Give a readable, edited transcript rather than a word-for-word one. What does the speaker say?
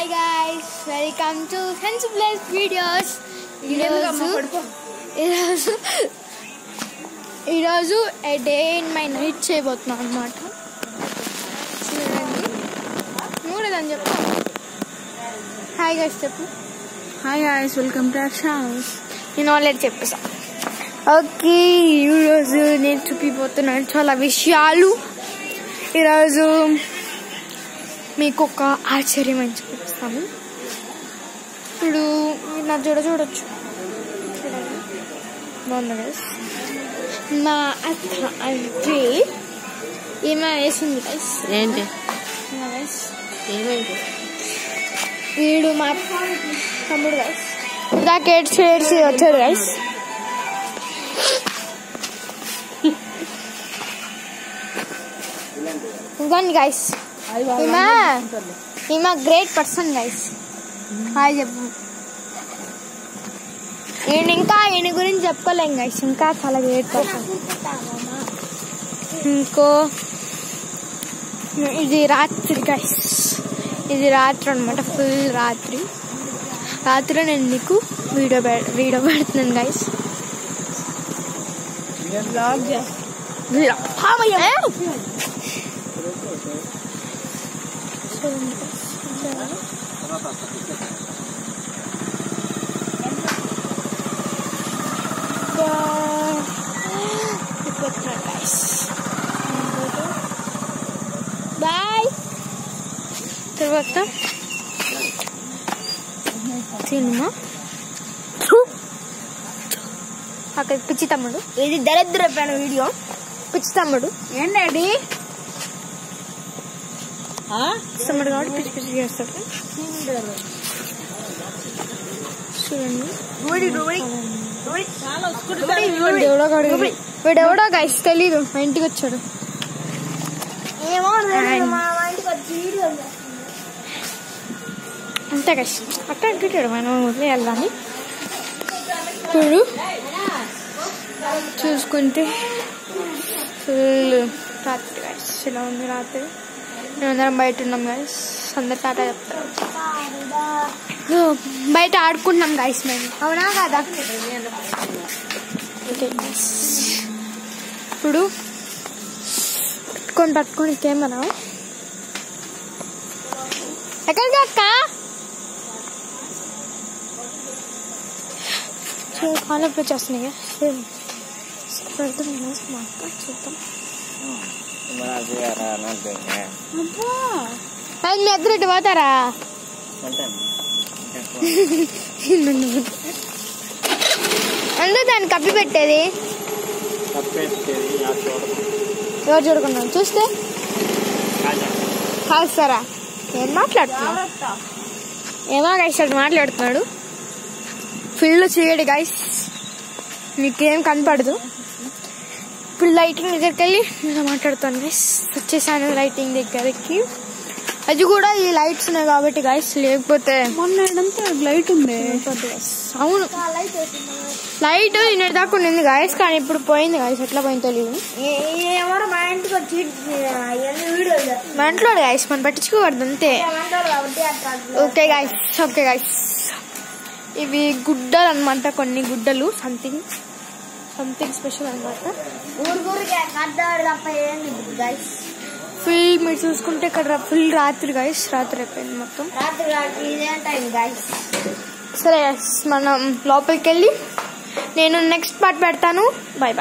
Hi guys, welcome to Friends Bless Videos. ఈరోజు a day in my night చేయబోతున్నాం అన్నమాట. చూడండి, చూడదని చెప్పు. హాయ్ గైస్ చెప్పు. Hi guys, welcome to our channel. నేను ఆల్రెడీ చెప్పేసా. ఓకే, ఈరోజు నేను చూపిపోతున్నాను చాలా విషయాలు. ఈరోజు మీకు ఒక ఆశ్చర్యం అని చూపిస్తాను. ఇప్పుడు మీరు నా చూడొచ్చు. చూడండి, బాగుంది గైస్. మా అత్త అంటే ఏమైనా వేసింది గైస్. ఏంటి గైస్, ఏమైంది? వీడు మా తమ్ముడు గైస్. ఇందాక ఏడ్చి వచ్చాడు గైస్. ఇవ్వండి గైస్, ఈమె గ్రేట్ పర్సన్ గైస్. హాయ్ చెప్పు. ఈయన గురించి చెప్పలేం గైస్, ఇంకా చాలా గ్రేట్ పర్సన్. ఇంకో ఇది రాత్రి గైస్, ఇది రాత్రి అనమాట, ఫుల్ రాత్రి నేను నీకు వీడియో పెడుతున్నాను గైస్. బాయ్. తర్వాత సినిమా అక్కడ పిచ్చి తమ్ముడు, ఇది దరిద్ర వీడియో. పిచ్చి తమ్ముడు ఏంటండి తమ్ముడు కాబట్టి పిచ్చి పిచ్చి చేస్తాడు. చూడండి, వీడెవడో గైస్ తెలీదు, మా ఇంటికి వచ్చాడు. అంతే గైస్, అక్కడ పెట్టాడు, మనం వదిలేయాలని. ఇప్పుడు చూసుకుంటే ఫుల్ రాత్రి గైస్, ఇలా ఉంది రాత్రి. మేమందరం బయట ఉన్నాం గైస్, అందరు టాటా చెప్తారు. బయట ఆడుకుంటున్నాం గైస్ మేము, అవునా కదా? ఓకే గైస్, ఇప్పుడు పట్టుకొని కెమెరా ఎక్కడికి అక్క కాలప్ వచ్చేస్తున్నాయి. చూద్దాం. మీ ఇద్దరు ఇటు పోతారా? అందరూ దాన్ని కప్పి పెట్టేది ఎవరు చూడకుండా చూస్తే కాస్తారా? ఏం మాట్లాడుతున్నాడు? ఏమో గైస్, అది మాట్లాడుతున్నాడు. ఫుల్ చీకటి గైస్, మీకేం కనపడదు. ఇప్పుడు లైటింగ్ దగ్గరికి వెళ్ళి ఇలా మాట్లాడుతాను గైస్. వచ్చేసాను లైటింగ్ దగ్గరికి. అది కూడా ఈ లైట్స్ ఉన్నాయి కాబట్టి గైస్, లేకపోతే మొన్నంతా లైట్ ఉంది. అవును, లైట్ నిన్నటి దాకా ఉంది గైస్, కానీ ఇప్పుడు పోయింది గైస్. ఎట్లా పోయింది తెలియదు. మా ఇంట్లో గైస్, మనం పట్టించుకోకూడదు అంతే. ఓకే గైస్, ఇవి గుడ్డలు అనమాట, కొన్ని గుడ్డలు సంథింగ్ స్పెషల్ అనమాట. ఫుల్ మీరు చూసుకుంటే ఇక్కడ ఫుల్ రాత్రి గైస్, రాత్రి అయిపోయింది మొత్తం. సరే గైస్, మనం లోపలికి వెళ్ళి నేను నెక్స్ట్ పార్ట్ పెడతాను. బాయ్.